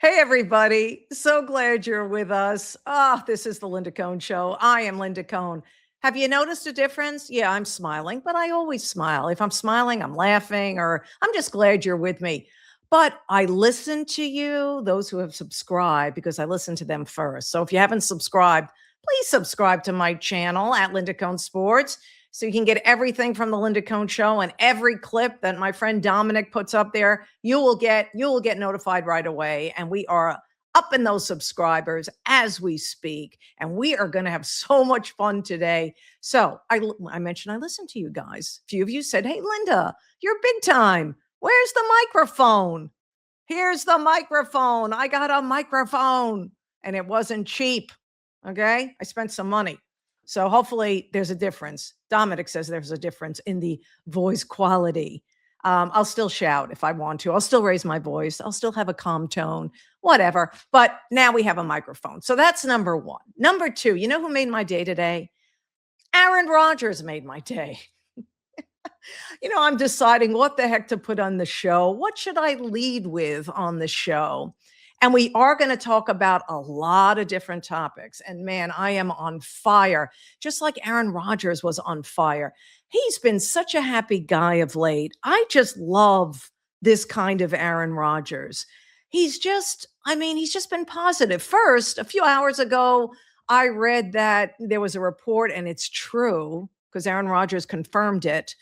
Hey, everybody. So glad you're with us. This is the Linda Cohn Show. I am Linda Cohn. Have you noticed a difference? Yeah, I'm smiling, but I always smile. If I'm smiling, I'm laughing, or I'm just glad you're with me. But I listen to you, those who have subscribed, because I listen to them first. So if you haven't subscribed, please subscribe to my channel at Linda Cohn Sports so you can get everything from the Linda Cohn Show, and every clip that my friend Dominic puts up there, you will get notified right away. And we are up in those subscribers as we speak, and we are going to have so much fun today. So I mentioned I listen to you guys. A few of you said, "Hey, Linda, you're big time. Where's the microphone?" Here's the microphone. I got a microphone, and it wasn't cheap. Okay, I spent some money. So hopefully there's a difference. Dominic says there's a difference in the voice quality. I'll still shout if I want to. I'll still raise my voice. I'll still have a calm tone, whatever. But now we have a microphone. So that's number one. Number two, you know who made my day today? Aaron Rodgers made my day. I'm deciding what the heck to put on the show. What should I lead with on the show? And we are going to talk about a lot of different topics. And man, I am on fire, just like Aaron Rodgers was on fire. He's been such a happy guy of late. I just love this kind of Aaron Rodgers. He's just been positive. First, a few hours ago, I read that there was a report, and it's true because Aaron Rodgers confirmed it,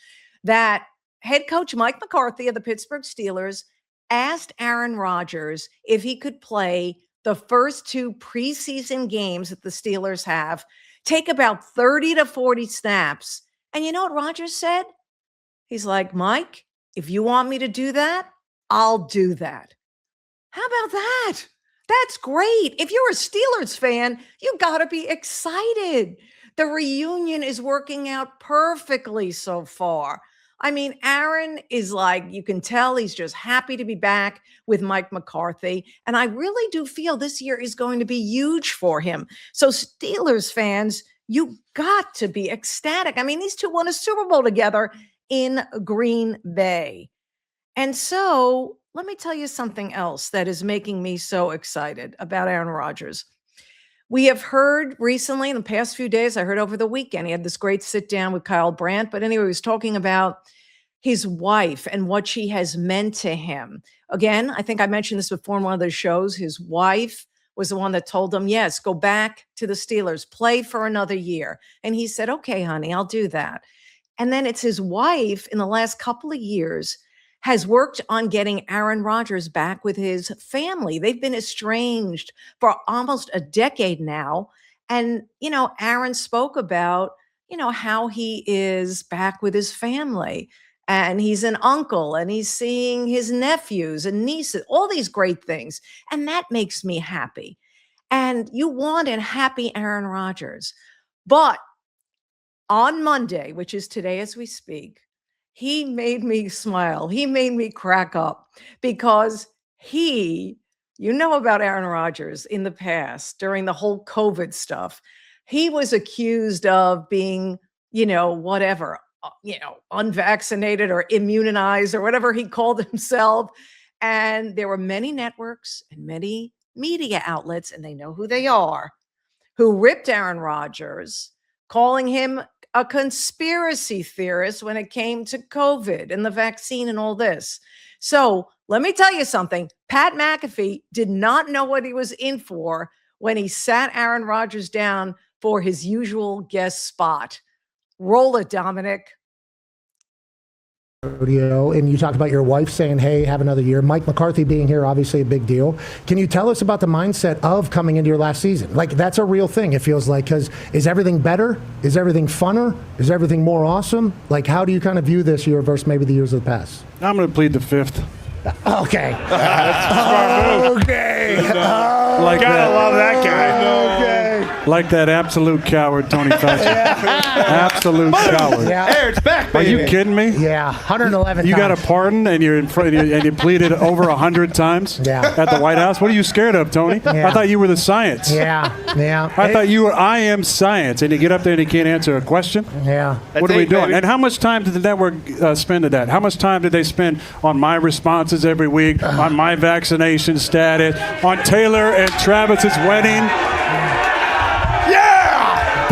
that head coach Mike McCarthy of the Pittsburgh Steelers asked Aaron Rodgers if he could play the first two preseason games that the Steelers have, take about 30 to 40 snaps. And you know what Rodgers said? He's like, "Mike, if you want me to do that, I'll do that." How about that? That's great. If you're a Steelers fan, you got to be excited. The reunion is working out perfectly so far. I mean, Aaron is like, you can tell he's just happy to be back with Mike McCarthy. And I really do feel this year is going to be huge for him. So Steelers fans, you got to be ecstatic. I mean, these two won a Super Bowl together in Green Bay. And so let me tell you something else that is making me so excited about Aaron Rodgers. We have heard recently in the past few days, I heard over the weekend, he had this great sit down with Kyle Brandt. But anyway, he was talking about his wife and what she has meant to him. Again, I think I mentioned this before in one of those shows. His wife was the one that told him, yes, go back to the Steelers, play for another year. And he said, "Okay, honey, I'll do that." And then it's his wife in the last couple of years has worked on getting Aaron Rodgers back with his family. They've been estranged for almost a decade now. And, Aaron spoke about, how he is back with his family, and he's an uncle, and he's seeing his nephews and nieces, all these great things. And that makes me happy. And you want a happy Aaron Rodgers. But on Monday, which is today as we speak, he made me smile. He made me crack up because about Aaron Rodgers in the past during the whole COVID stuff. He was accused of being, unvaccinated or immunized or whatever he called himself. And there were many networks and many media outlets, and they know who they are, who ripped Aaron Rodgers, calling him a conspiracy theorist when it came to COVID and the vaccine and all this. So let me tell you something. Pat McAfee did not know what he was in for when he sat Aaron Rodgers down for his usual guest spot. Roll it, Dominic. And you talked about your wife saying, "Hey, have another year." Mike McCarthy being here, obviously a big deal. Can you tell us about the mindset of coming into your last season? Like, that's a real thing, it feels like, because is everything better? Is everything funner? Is everything more awesome? Like, how do you kind of view this year versus maybe the years of the past? I'm going to plead the fifth. Okay. Okay. Okay. Gotta love that guy. Okay. like that absolute coward, Tony Fauci. Absolute coward. Yeah. Aaron's back, Are baby. you kidding me? Yeah, 111 You got a times. pardon and you're in front and you pleaded over 100 times Yeah. at the White House. What are you scared of, Tony? Yeah. I thought you were the science. Yeah. I thought you were I am science, and you get up there and you can't answer a question. Yeah. What are we it, doing? baby. And how much time did the network spend at that? How much time did they spend on my responses every week, on my vaccination status, on Taylor and Travis's wedding? Yeah!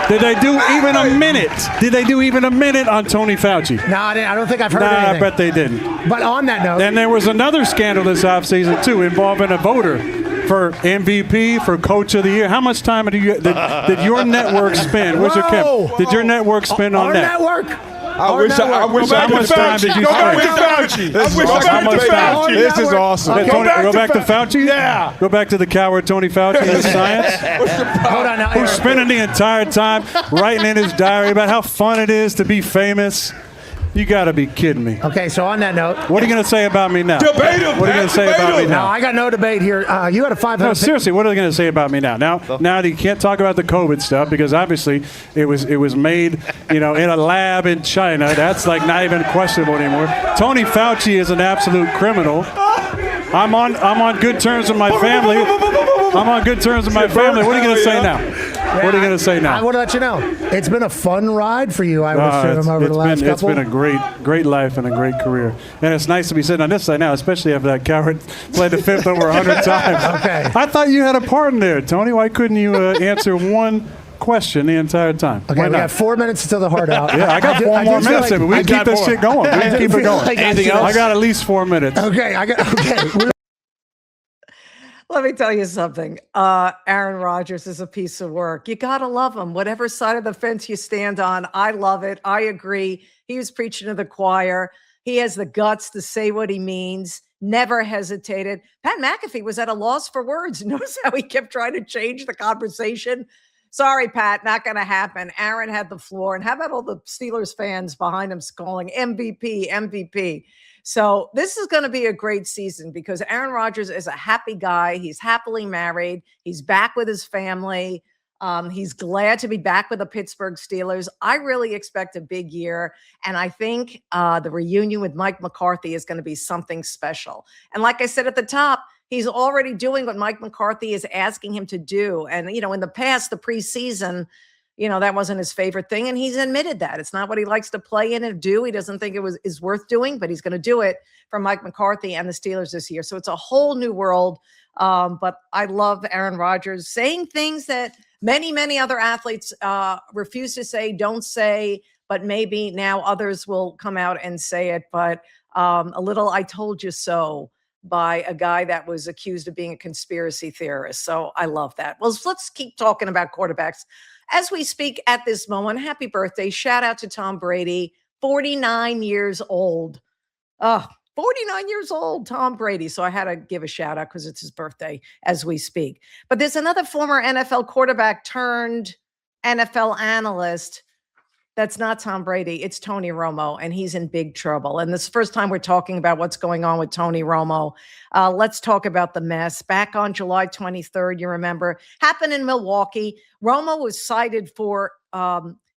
Did they do even a minute? Did they do even a minute on Tony Fauci? No, I don't think I've heard Nah, anything. I bet they didn't. But on that note, And there was another scandal this offseason, too, involving a voter for MVP, for Coach of the Year. How much time did your network spend? Where's your Whoa. Did your network spend on our that? network. I wish I could How much time did you Go back spend? to Fauci. I wish I How could much to time? Fauci. This is awesome. Hey, Tony, go back to Fauci? Yeah. Go back to the coward Tony Fauci and science, Hold on now. who's spending the entire time writing in his diary about how fun it is to be famous. You got to be kidding me. Okay, so on that note, What are you going to say about me now? Debate him, What are you going to say debate about me him. no, now? I got no debate here. You had a 500. No, seriously, what are they going to say about me now? Now you can't talk about the COVID stuff because obviously it was made, in a lab in China. That's like not even questionable anymore. Tony Fauci is an absolute criminal. I'm on good terms with my family. I'm on good terms with my family. What are you going to say now? What are you going to say I now? want to let you know it's been a fun ride for you. I would assume over the last It's couple. been a great life and a great career. And it's nice to be sitting on this side now, especially after that coward played the fifth over 100 times. Okay. I thought you had a part in there, Tony. Why couldn't you answer one question the entire time? Okay, Why we not? have 4 minutes until the heart out. Yeah, I got 4 more minutes in it. We can keep this shit going. We can keep it going. Anything else? I got at least 4 minutes. Okay, okay. Let me tell you something. Aaron Rodgers is a piece of work. You got to love him. Whatever side of the fence you stand on, I love it. I agree. He was preaching to the choir. He has the guts to say what he means, never hesitated. Pat McAfee was at a loss for words. Notice how he kept trying to change the conversation. Sorry, Pat, not going to happen. Aaron had the floor. And how about all the Steelers fans behind him calling MVP, MVP? So this is going to be a great season because Aaron Rodgers is a happy guy. He's happily married. He's back with his family. He's glad to be back with the Pittsburgh Steelers. I really expect a big year. And I think the reunion with Mike McCarthy is going to be something special. And like I said at the top, he's already doing what Mike McCarthy is asking him to do. And, in the past, the preseason, that wasn't his favorite thing. And he's admitted that. It's not what he likes to play in and do. He doesn't think is worth doing, but he's going to do it for Mike McCarthy and the Steelers this year. So it's a whole new world. But I love Aaron Rodgers saying things that many, many other athletes refuse to say, don't say, but maybe now others will come out and say it. But a little I told you so by a guy that was accused of being a conspiracy theorist. So I love that. Well, let's keep talking about quarterbacks. As we speak at this moment, happy birthday. Shout out to Tom Brady, 49 years old. 49 years old, Tom Brady. So I had to give a shout out because it's his birthday as we speak. But there's another former NFL quarterback turned NFL analyst. That's not Tom Brady. It's Tony Romo, and he's in big trouble. And this is the first time we're talking about what's going on with Tony Romo. Let's talk about the mess. Back on July 23rd, you remember, happened in Milwaukee. Romo was cited for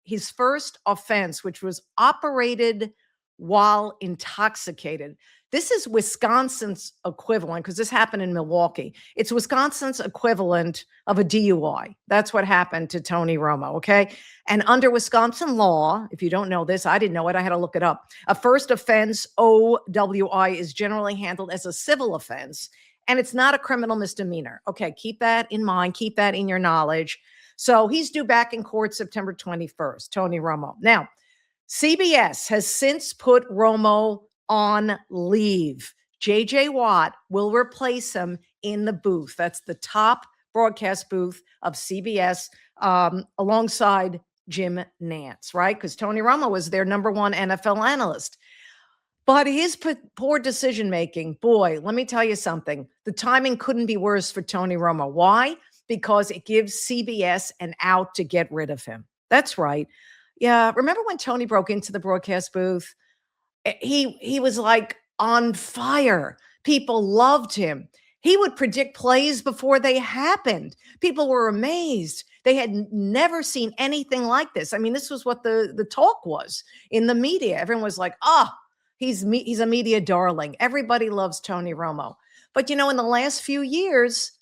his first offense, which was operated while intoxicated. This is Wisconsin's equivalent, because this happened in Milwaukee. It's Wisconsin's equivalent of a DUI. That's what happened to Tony Romo, okay? And under Wisconsin law, if you don't know this, I didn't know it, I had to look it up. A first offense, OWI, is generally handled as a civil offense, and it's not a criminal misdemeanor. Okay, keep that in mind, keep that in your knowledge. So he's due back in court September 21st, Tony Romo. Now, CBS has since put Romo on leave. JJ Watt will replace him in the booth. That's the top broadcast booth of CBS alongside Jim Nantz, right? Because Tony Romo was their number one NFL analyst. But his poor decision-making, boy, let me tell you something. The timing couldn't be worse for Tony Romo. Why? Because it gives CBS an out to get rid of him. That's right. Yeah, remember when Tony broke into the broadcast booth? He was like on fire. People loved him. He would predict plays before they happened. People were amazed. They had never seen anything like this. I mean, this was what the talk was in the media. Everyone was like, he's a media darling. Everybody loves Tony Romo. But, in the last few years,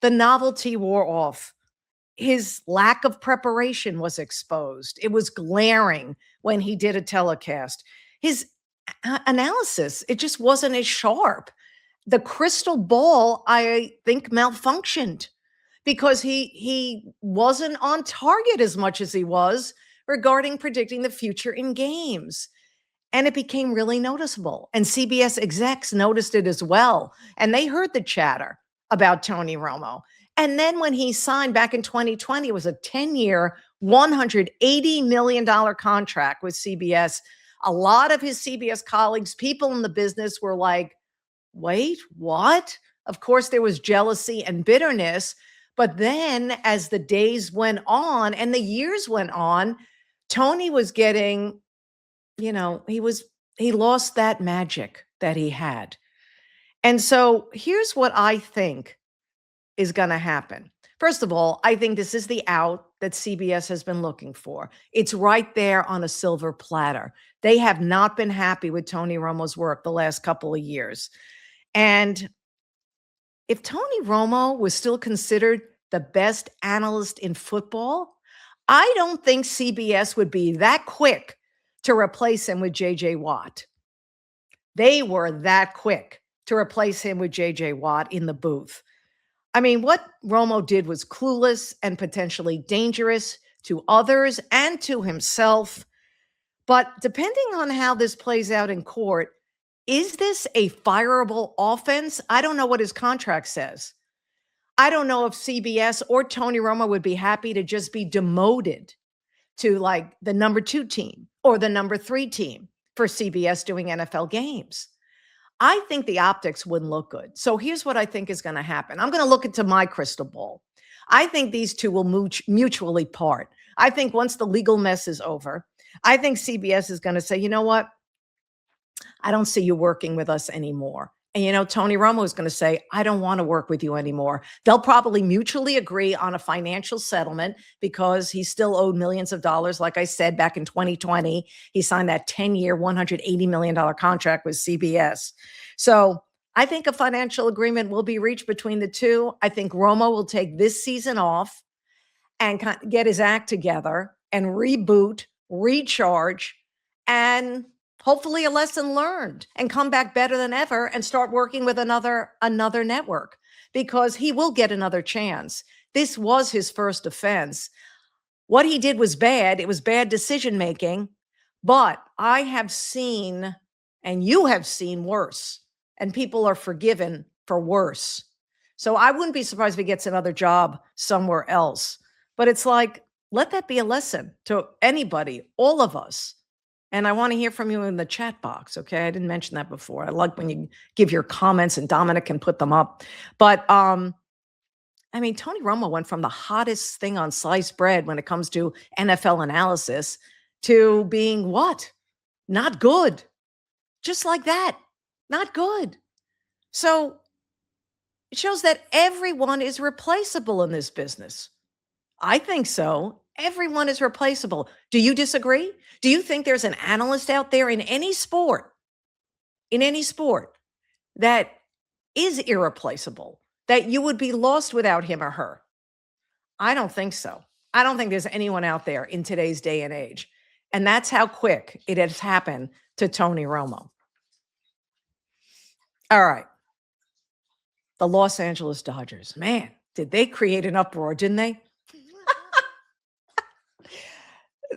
the novelty wore off. His lack of preparation was exposed. It was glaring when he did a telecast. His analysis, it just wasn't as sharp. The crystal ball, I think, malfunctioned because he wasn't on target as much as he was regarding predicting the future in games. And it became really noticeable. And CBS execs noticed it as well. And they heard the chatter about Tony Romo. And then when he signed back in 2020, it was a 10-year, $180 million contract with CBS. A lot of his CBS colleagues, people in the business were like, wait, what? Of course, there was jealousy and bitterness. But then as the days went on and the years went on, Tony was getting, he lost that magic that he had. And so here's what I think is going to happen. First of all, I think this is the out that CBS has been looking for. It's right there on a silver platter. They have not been happy with Tony Romo's work the last couple of years. And if Tony Romo was still considered the best analyst in football, I don't think CBS would be that quick to replace him with JJ Watt. They were that quick to replace him with JJ Watt in the booth. I mean, what Romo did was clueless and potentially dangerous to others and to himself. But depending on how this plays out in court, is this a fireable offense? I don't know what his contract says. I don't know if CBS or Tony Romo would be happy to just be demoted to like the number 2 team or the number 3 team for CBS doing NFL games. I think the optics wouldn't look good. So here's what I think is going to happen. I'm going to look into my crystal ball. I think these two will mutually part. I think once the legal mess is over, I think CBS is going to say, you know what? I don't see you working with us anymore. And, Tony Romo is going to say, I don't want to work with you anymore. They'll probably mutually agree on a financial settlement because he still owed millions of dollars. Like I said, back in 2020, he signed that 10-year, $180 million contract with CBS. So I think a financial agreement will be reached between the two. I think Romo will take this season off and get his act together and reboot, recharge, and hopefully a lesson learned and come back better than ever and start working with another network because he will get another chance. This was his first offense. What he did was bad. It was bad decision-making, but I have seen, and you have seen worse, and people are forgiven for worse. So I wouldn't be surprised if he gets another job somewhere else, but it's like, let that be a lesson to anybody, all of us. And I want to hear from you in the chat box, okay? I didn't mention that before. I like when you give your comments and Dominic can put them up. But, Tony Romo went from the hottest thing on sliced bread when it comes to NFL analysis to being what? Not good. Just like that. Not good. So it shows that everyone is replaceable in this business. I think so. Everyone is replaceable. Do you disagree? Do you think there's an analyst out there in any sport that is irreplaceable, that you would be lost without him or her? I don't think so. I don't think there's anyone out there in today's day and age. And that's how quick it has happened to Tony Romo. All right. The Los Angeles Dodgers. Man, did they create an uproar, didn't they?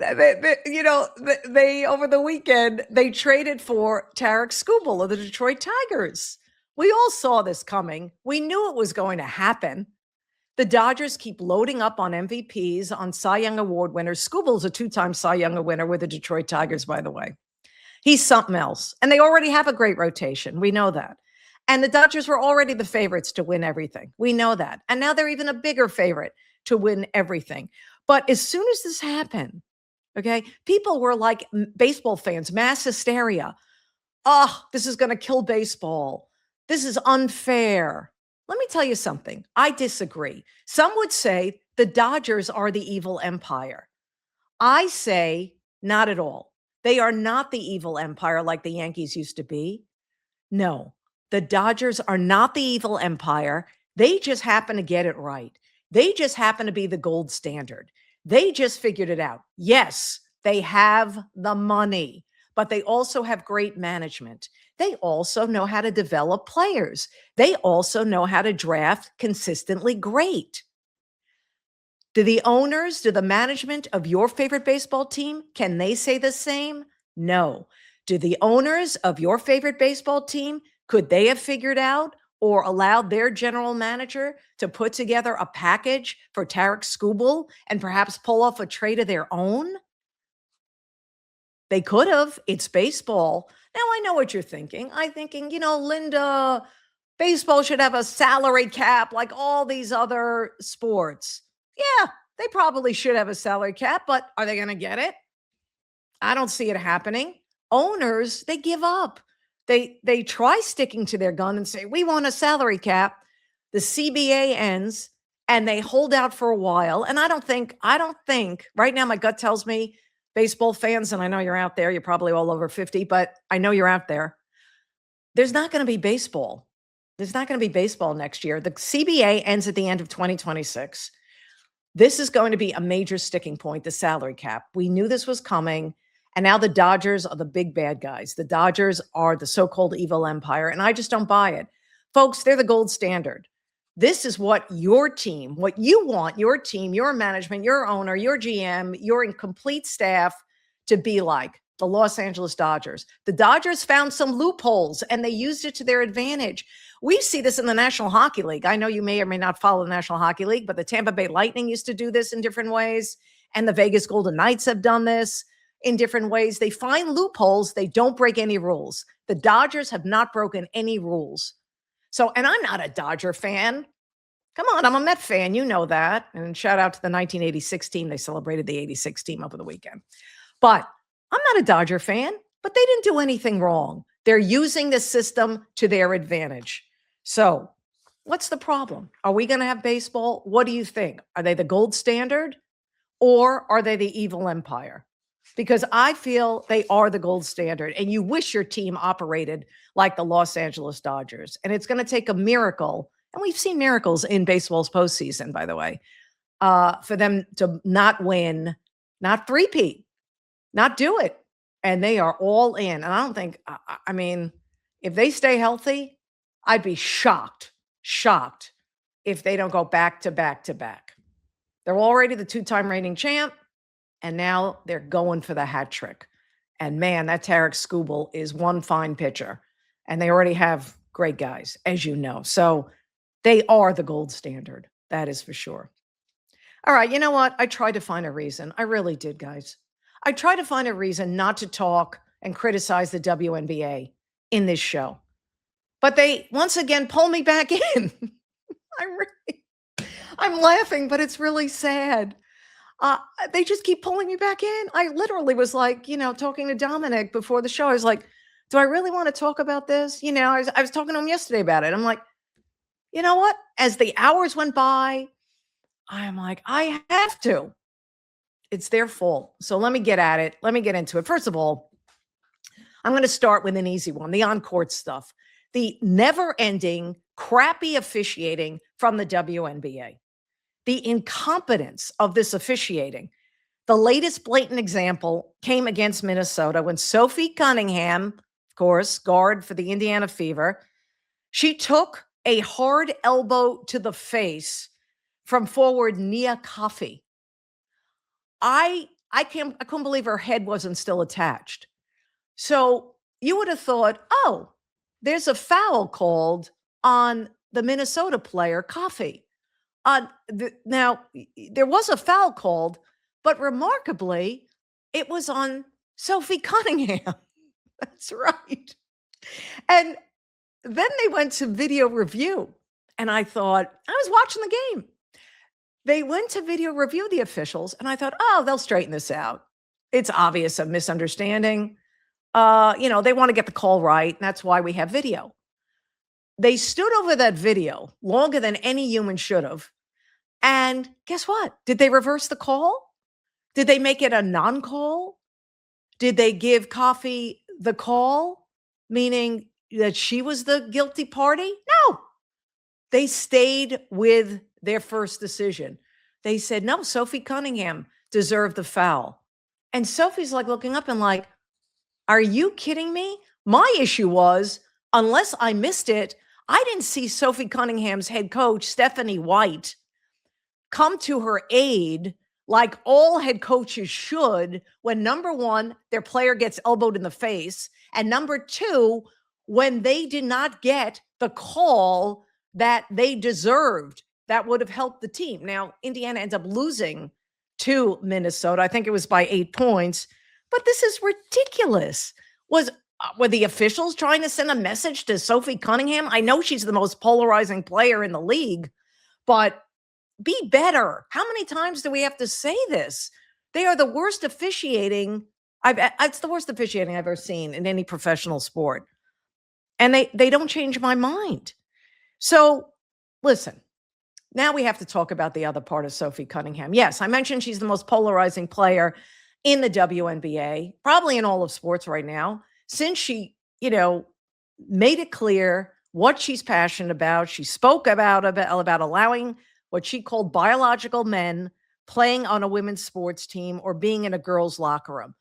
They over the weekend, they traded for Tarek Skubal of the Detroit Tigers. We all saw this coming. We knew it was going to happen. The Dodgers keep loading up on MVPs, on Cy Young Award winners. Skubal's a 2-time Cy Young winner with the Detroit Tigers, by the way. He's something else. And they already have a great rotation. We know that. And the Dodgers were already the favorites to win everything. We know that. And now they're even a bigger favorite to win everything. But as soon as this happened, okay, people were like baseball fans, mass hysteria. Oh, this is going to kill baseball. This is unfair. let me tell you something. I disagree. Some would say the Dodgers are the evil empire. I say not at all. They are not the evil empire like the Yankees used to be. No, the Dodgers are not the evil empire. They just happen to get it right. They just happen to be the gold standard. They just figured it out. Yes, they have the money, but they also have great management. They also know how to develop players. They also know how to draft consistently great. Do the owners, do the management of your favorite baseball team, can they say the same? No. Do the owners of your favorite baseball team, could they have figured out or allowed their general manager to put together a package for Tarek Skubal and perhaps pull off a trade of their own? They could have. It's baseball. Now, I know what you're thinking. I'm thinking, Linda, baseball should have a salary cap like all these other sports. Yeah, they probably should have a salary cap, but are they going to get it? I don't see it happening. Owners, they give up. They try sticking to their gun and say, we want a salary cap. The CBA ends and they hold out for a while. And I don't think right now, my gut tells me baseball fans, and I know you're out there, you're probably all over 50, but I know you're out there. There's not going to be baseball. There's not going to be baseball next year. The CBA ends at the end of 2026. This is going to be a major sticking point, the salary cap. We knew this was coming. And now the Dodgers are the big bad guys. The Dodgers are the so-called evil empire. And I just don't buy it. Folks, they're the gold standard. This is what your team, what you want your team, your management, your owner, your GM, your incomplete staff to be like. The Los Angeles Dodgers. The Dodgers found some loopholes and they used it to their advantage. We see this in the National Hockey League. I know you may or may not follow the National Hockey League, but the Tampa Bay Lightning used to do this in different ways. And the Vegas Golden Knights have done this in different ways. They find loopholes. They don't break any rules. The Dodgers have not broken any rules. So, and I'm not a Dodger fan. Come on, I'm a Met fan. You know that. And shout out to the 1986 team. They celebrated the 86 team over the weekend. But I'm not a Dodger fan, but they didn't do anything wrong. They're using the system to their advantage. So what's the problem? Are we going to have baseball? What do you think? Are they the gold standard or are they the evil empire? Because I feel they are the gold standard and you wish your team operated like the Los Angeles Dodgers. And it's going to take a miracle. And we've seen miracles in baseball's postseason, by the way, for them to not win, not three-peat. Not do it. And they are all in. And I don't think, I mean, if they stay healthy, I'd be shocked if they don't go back to back to back. They're already the two-time reigning champ, and now they're going for the hat trick. And man, that Tarek Skubal is one fine pitcher. And they already have great guys, as you know. So they are the gold standard. That is for sure. All right, you know what? I tried to find a reason. I really did, guys. I try to find a reason not to talk and criticize the WNBA in this show. But they, once again, pull me back in. I'm laughing, but it's really sad. They just keep pulling me back in. I literally was like, talking to Dominic before the show. I was like, do I really want to talk about this? I was talking to him yesterday about it. I'm like, you know what? As the hours went by, I'm like, I have to. It's their fault. So let me get at it. Let me get into it. First of all, I'm going to start with an easy one, the on-court stuff. The never-ending, crappy officiating from the WNBA. The incompetence of this officiating. The latest blatant example came against Minnesota when Sophie Cunningham, of course, guard for the Indiana Fever, she took a hard elbow to the face from forward Nia Coffey. I couldn't believe her head wasn't still attached. So you would have thought, oh, there's a foul called on the Minnesota player, Coffey. Now, there was a foul called, but remarkably, it was on Sophie Cunningham. That's right. And then they went to video review. And I thought, I was watching the game. They went to video review, the officials, and I thought, oh, they'll straighten this out. It's obvious a misunderstanding. They want to get the call right, and that's why we have video. They stood over that video longer than any human should have. And guess what? Did they reverse the call? Did they make it a non-call? Did they give Coffee the call, meaning that she was the guilty party? No. They stayed with their first decision. They said, no, Sophie Cunningham deserved the foul. And Sophie's like looking up and like, are you kidding me? My issue was, unless I missed it, I didn't see Sophie Cunningham's head coach, Stephanie White, come to her aid like all head coaches should when, number one, their player gets elbowed in the face, and number two, when they did not get the call that they deserved that would have helped the team. Now, Indiana ends up losing to Minnesota. I think it was by 8 points, but this is ridiculous. Were the officials trying to send a message to Sophie Cunningham? I know she's the most polarizing player in the league, but be better. How many times do we have to say this? They are the worst officiating. It's the worst officiating I've ever seen in any professional sport. And they don't change my mind. So listen, now we have to talk about the other part of Sophie Cunningham. Yes, I mentioned she's the most polarizing player in the WNBA, probably in all of sports right now, since she, made it clear what she's passionate about. She spoke about allowing what she called biological men playing on a women's sports team or being in a girls' locker room.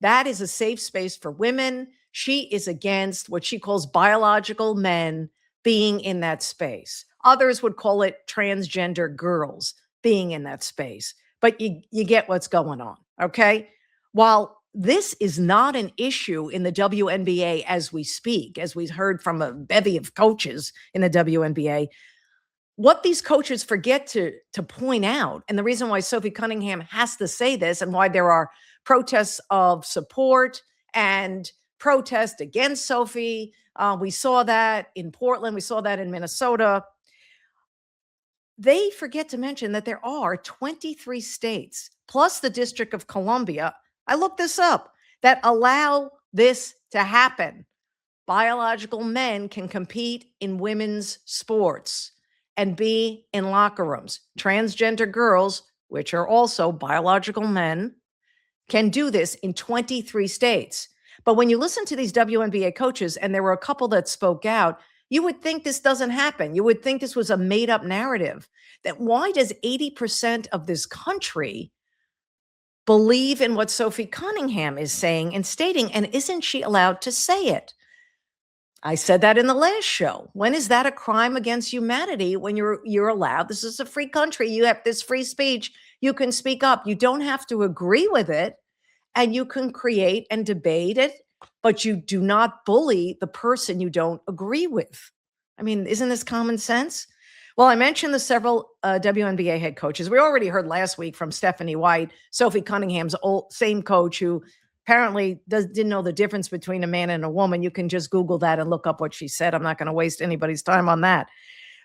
That is a safe space for women. She is against what she calls biological men being in that space. Others would call it transgender girls being in that space. But you get what's going on, okay? While this is not an issue in the WNBA as we speak, as we've heard from a bevy of coaches in the WNBA, what these coaches forget to point out, and the reason why Sophie Cunningham has to say this and why there are protests of support and protest against Sophie, we saw that in Portland, we saw that in Minnesota. They forget to mention that there are 23 states, plus the District of Columbia, I looked this up, that allow this to happen. Biological men can compete in women's sports and be in locker rooms. Transgender girls, which are also biological men, can do this in 23 states. But when you listen to these WNBA coaches, and there were a couple that spoke out, you would think this doesn't happen. You would think this was a made-up narrative. That why does 80% of this country believe in what Sophie Cunningham is saying and stating, and isn't she allowed to say it? I said that in the last show. When is that a crime against humanity when you're allowed? This is a free country. You have this free speech. You can speak up. You don't have to agree with it, and you can create and debate it, but you do not bully the person you don't agree with. I mean, isn't this common sense? Well, I mentioned the several WNBA head coaches. We already heard last week from Stephanie White, Sophie Cunningham's same coach, who apparently didn't know the difference between a man and a woman. You can just Google that and look up what she said. I'm not going to waste anybody's time on that.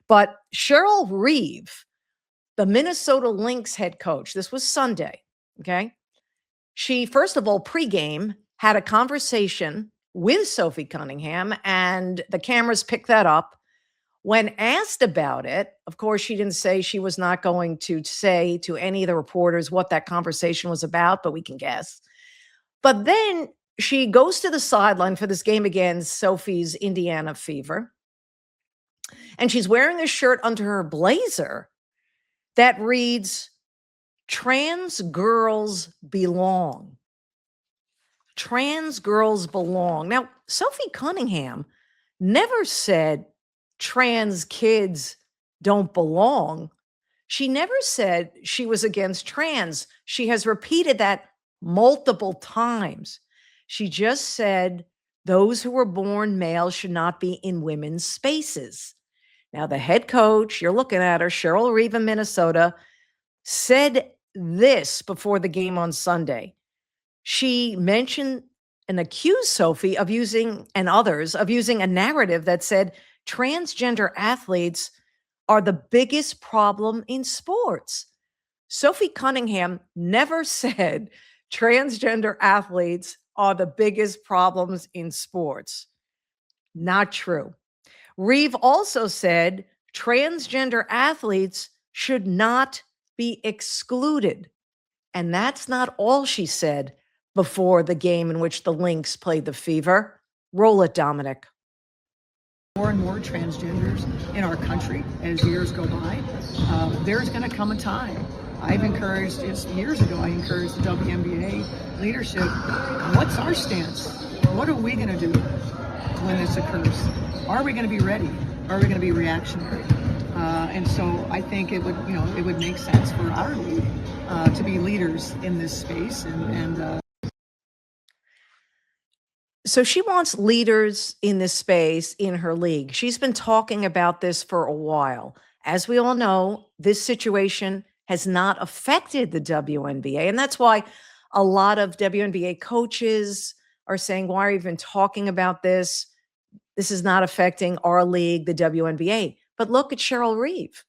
But Cheryl Reeve, the Minnesota Lynx head coach, this was Sunday, okay? She, first of all, pregame, had a conversation with Sophie Cunningham, and the cameras picked that up. When asked about it, of course, she didn't say she was not going to say to any of the reporters what that conversation was about, but we can guess. But then she goes to the sideline for this game against Sophie's Indiana Fever, and she's wearing a shirt under her blazer that reads, "Trans girls belong." Trans girls belong. Now, Sophie Cunningham never said trans kids don't belong. She never said she was against trans. She has repeated that multiple times. She just said those who were born male should not be in women's spaces. Now, the head coach, you're looking at her, Cheryl Reeve in Minnesota, said this before the game on Sunday. She mentioned and accused Sophie of using, and others, of using a narrative that said transgender athletes are the biggest problem in sports. Sophie Cunningham never said transgender athletes are the biggest problems in sports. Not true. Reeve also said transgender athletes should not be excluded. And that's not all she said before the game in which the Lynx played the Fever. Roll it, Dominic. More and more transgenders in our country as years go by. There's going to come a time. I've encouraged, just years ago, I encouraged the WNBA leadership. What's our stance? What are we going to do when this occurs? Are we going to be ready? Are we going to be reactionary? And so I think it would make sense for our league to be leaders in this space. So she wants leaders in this space in her league. She's been talking about this for a while. As we all know, this situation has not affected the WNBA. And that's why a lot of WNBA coaches are saying, why are you even talking about this? This is not affecting our league, the WNBA. But look at Cheryl Reeve.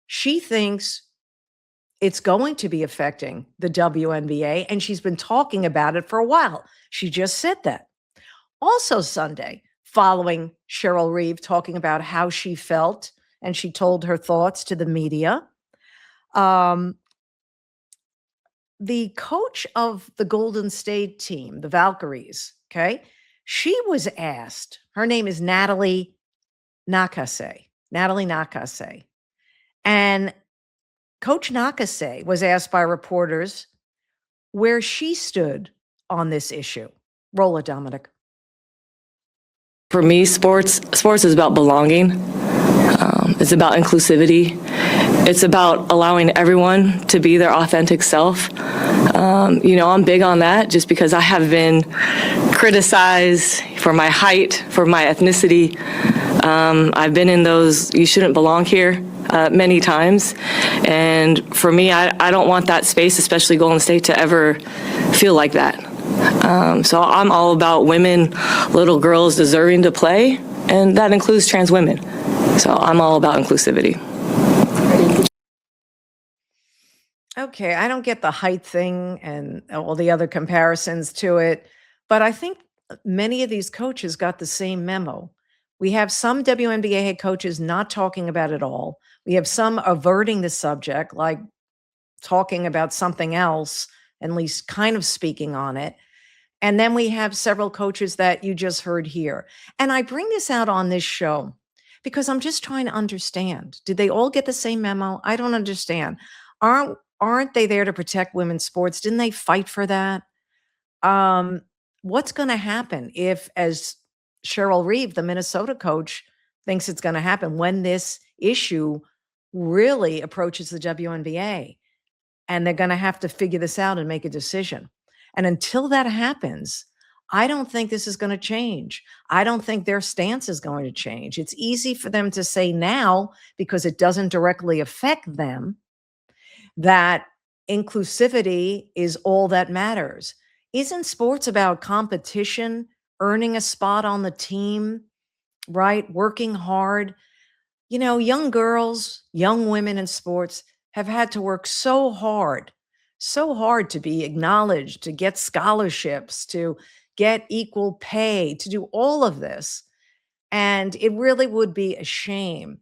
She thinks it's going to be affecting the WNBA, and she's been talking about it for a while. She just said that. Also Sunday, following Cheryl Reeve talking about how she felt, and she told her thoughts to the media, the coach of the Golden State team, the Valkyries, okay, she was asked, her name is Natalie Nakase. And Coach Nakase was asked by reporters where she stood on this issue. Roll it, Dominic. For me, sports is about belonging. It's about inclusivity. It's about allowing everyone to be their authentic self. I'm big on that just because I have been criticized for my height, for my ethnicity. I've been in those "you shouldn't belong here" many times. And for me, I don't want that space, especially Golden State, to ever feel like that. So I'm all about women, little girls deserving to play, and that includes trans women. So I'm all about inclusivity. Okay, I don't get the height thing and all the other comparisons to it, but I think many of these coaches got the same memo. We have some WNBA head coaches not talking about it all. We have some averting the subject, like talking about something else, at least kind of speaking on it. And then we have several coaches that you just heard here. And I bring this out on this show because I'm just trying to understand. Did they all get the same memo? I don't understand. Aren't they there to protect women's sports? Didn't they fight for that? What's going to happen if, as Cheryl Reeve, the Minnesota coach, thinks it's going to happen when this issue really approaches the WNBA? And they're going to have to figure this out and make a decision. And until that happens, I don't think this is going to change. I don't think their stance is going to change. It's easy for them to say now, because it doesn't directly affect them, that inclusivity is all that matters. Isn't sports about competition, earning a spot on the team, right? Working hard. Young girls, young women in sports have had to work so hard to be acknowledged, to get scholarships, to get equal pay, to do all of this. And it really would be a shame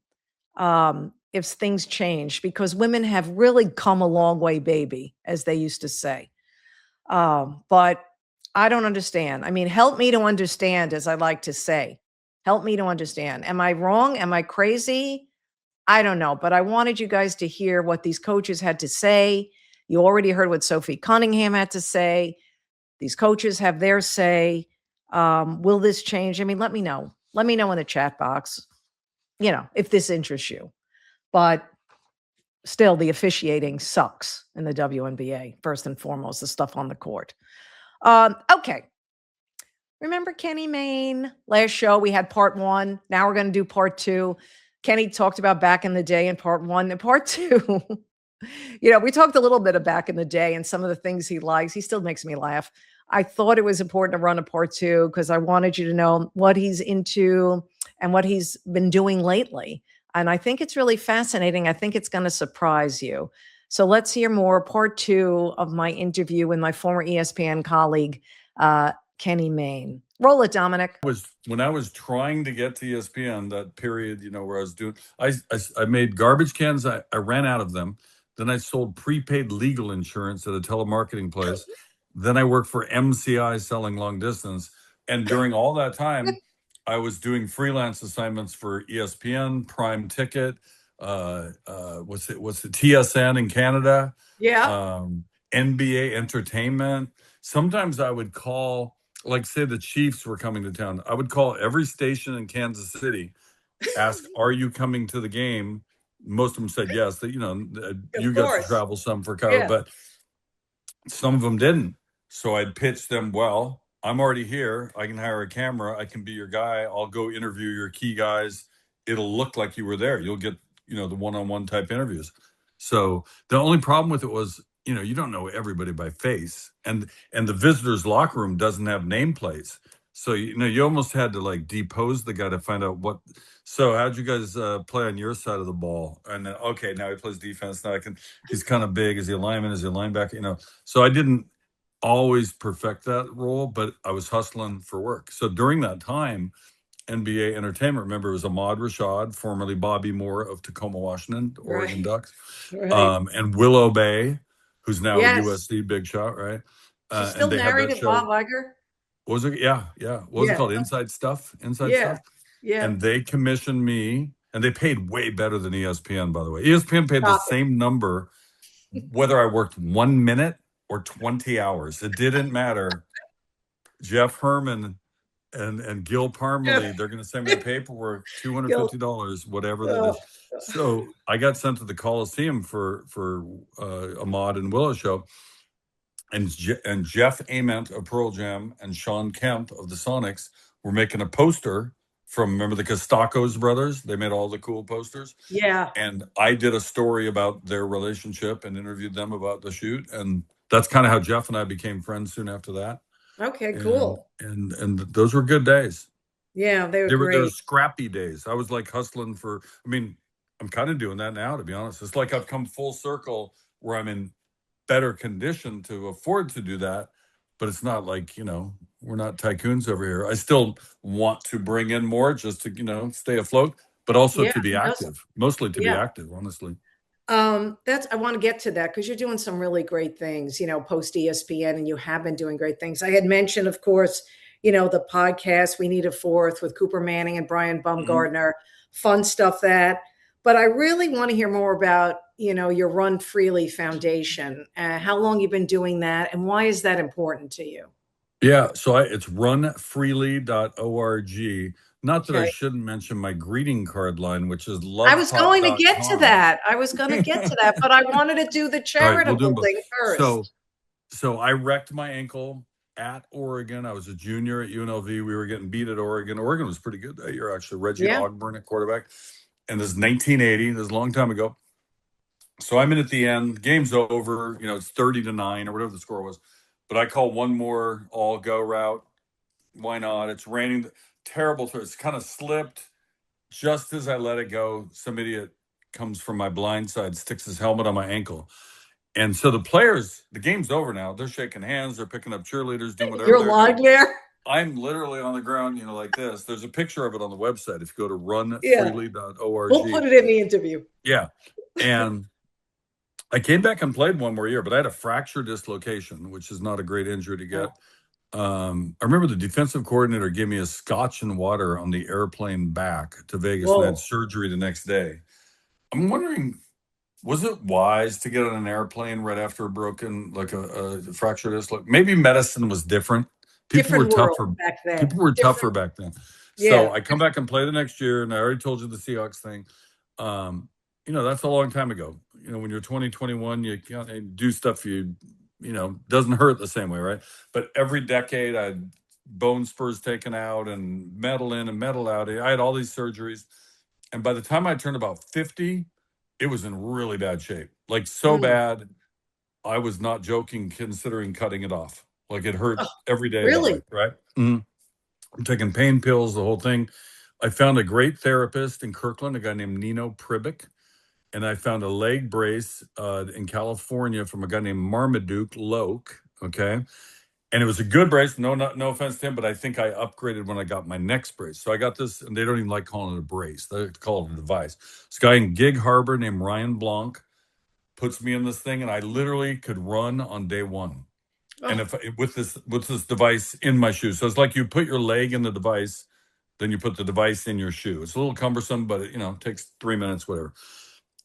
if things change, because women have really come a long way, baby, as they used to say. But I don't understand. I mean, help me to understand, as I like to say. Help me to understand. Am I wrong? Am I crazy? I don't know. But I wanted you guys to hear what these coaches had to say. You already heard what Sophie Cunningham had to say. These coaches have their say. Will this change? I mean, let me know. Let me know in the chat box, if this interests you. But still, the officiating sucks in the WNBA, first and foremost, the stuff on the court. Okay. Remember Kenny Mayne? Last show, we had part 1. Now we're going to do part 2. Kenny talked about back in the day in part 1. And part 2, we talked a little bit of back in the day and some of the things he likes. He still makes me laugh. I thought it was important to run a part 2 because I wanted you to know what he's into and what he's been doing lately. And I think it's really fascinating. I think it's going to surprise you. So let's hear more. Part 2 of my interview with my former ESPN colleague, Kenny Mayne. Roll it, Dominic. When I was trying to get to ESPN, that period, where I was doing, I made garbage cans. I ran out of them. Then I sold prepaid legal insurance at a telemarketing place. Then I worked for MCI selling long distance. And during all that time, I was doing freelance assignments for ESPN, Prime Ticket, what's the TSN in Canada, Yeah. NBA Entertainment. Sometimes I would call, like say the Chiefs were coming to town. I would call every station in Kansas City, ask, "Are you coming to the game?" Most of them said yes. That you got to travel some for cover, but some of them didn't. So I'd pitch them, well, I'm already here. I can hire a camera. I can be your guy. I'll go interview your key guys. It'll look like you were there. You'll get, the one-on-one type interviews. So the only problem with it was, you don't know everybody by face. And the visitors' locker room doesn't have nameplates. So, you almost had to like depose the guy to find out what. So how'd you guys play on your side of the ball? And then, okay, now he plays defense. Now he's kind of big. Is he a lineman? Is he a linebacker? So I didn't always perfect that role, but I was hustling for work. So during that time, NBA Entertainment, remember, it was Ahmad Rashad, formerly Bobby Moore of Tacoma, Washington, Oregon Ducks, and Willow Bay, who's now a USC big shot, right? She still married to Bob Iger? What was it? Yeah. What was it called? Inside Stuff? Stuff? Yeah. And they commissioned me, and they paid way better than ESPN, by the way. ESPN paid the same number, whether I worked 1 minute or 20 hours. It didn't matter. Jeff Herman and Gil Parmalee, they're going to send me the paperwork, $250, whatever that is. So I got sent to the Coliseum for Ahmad and Willow show. And Jeff Ament of Pearl Jam and Sean Kemp of the Sonics were making a poster from, remember the Costacos brothers? They made all the cool posters. Yeah. And I did a story about their relationship and interviewed them about the shoot. And that's kind of how Jeff and I became friends soon after that. Okay, cool. And those were good days. Yeah, they were great. They were scrappy days. I was like hustling I'm kind of doing that now, to be honest. It's like I've come full circle where I'm in better condition to afford to do that. But it's not like, we're not tycoons over here. I still want to bring in more just to, stay afloat, but also to be active, mostly to be active, honestly. I want to get to that because you're doing some really great things, post ESPN, and you have been doing great things. I had mentioned, of course, the podcast, We Need a Fourth with Cooper Manning and Brian Baumgartner, fun stuff but I really want to hear more about, your Run Freely Foundation, how long you've been doing that, and why is that important to you? Yeah, so it's runfreely.org. Not that I shouldn't mention my greeting card line, which is love. I was going to get to that. But I wanted to do the charitable thing first. So I wrecked my ankle at Oregon. I was a junior at UNLV. We were getting beat at Oregon. Oregon was pretty good that year, actually. Reggie Ogburn at quarterback. And this is 1980. This is a long time ago. So I'm in at the end. Game's over. It's 30-9 or whatever the score was. But I call one more all-go route. Why not? It's raining. Terrible. It's kind of slipped. Just as I let it go, some idiot comes from my blind side, sticks his helmet on my ankle. And so the players, the game's over now. They're shaking hands. They're picking up cheerleaders, doing whatever. You're lying there? I'm literally on the ground, like this. There's a picture of it on the website. If you go to runfreely.org. We'll put it in the interview. Yeah. And I came back and played one more year, but I had a fracture dislocation, which is not a great injury to get. I remember the defensive coordinator gave me a scotch and water on the airplane back to Vegas and had surgery the next day. I'm wondering, was it wise to get on an airplane right after a broken, like a fracture dislocation? Maybe medicine was different. People were tougher back then. People were tougher back then. So I come back and play the next year, and I already told you the Seahawks thing. That's a long time ago. When you're 20, 21, you can't do stuff doesn't hurt the same way, right? But every decade I had bone spurs taken out and metal in and metal out. I had all these surgeries. And by the time I turned about 50, it was in really bad shape. Like so bad, I was not joking considering cutting it off. Like it hurt every day. Really? Right? Mm-hmm. I'm taking pain pills, the whole thing. I found a great therapist in Kirkland, a guy named Nino Pribic. And I found a leg brace in California from a guy named Marmaduke Loke, okay? And it was a good brace. No offense to him, but I think I upgraded when I got my next brace. So I got this, and they don't even like calling it a brace. They call it a device. This guy in Gig Harbor named Ryan Blanc puts me in this thing, and I literally could run on day one. And if with this device in my shoe, so it's like you put your leg in the device, then you put the device in your shoe. It's a little cumbersome, but it takes 3 minutes, whatever.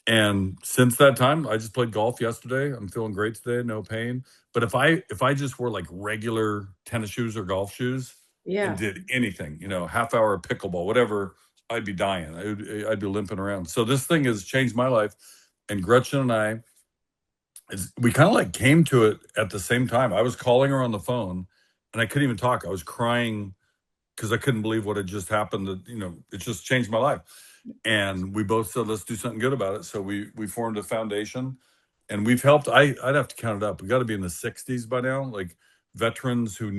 And since that time, I just played golf yesterday. I'm feeling great today, no pain. But if I just wore like regular tennis shoes or golf shoes and did anything, half hour of pickleball, whatever, I'd be dying. I'd be limping around. So this thing has changed my life. And Gretchen and I, we kind of like came to it at the same time. I was calling her on the phone and I couldn't even talk. I was crying because I couldn't believe what had just happened. It just changed my life. And we both said, let's do something good about it. So we formed a foundation, and we've helped. I'd have to count it up. We got to be in the 60s by now, like veterans who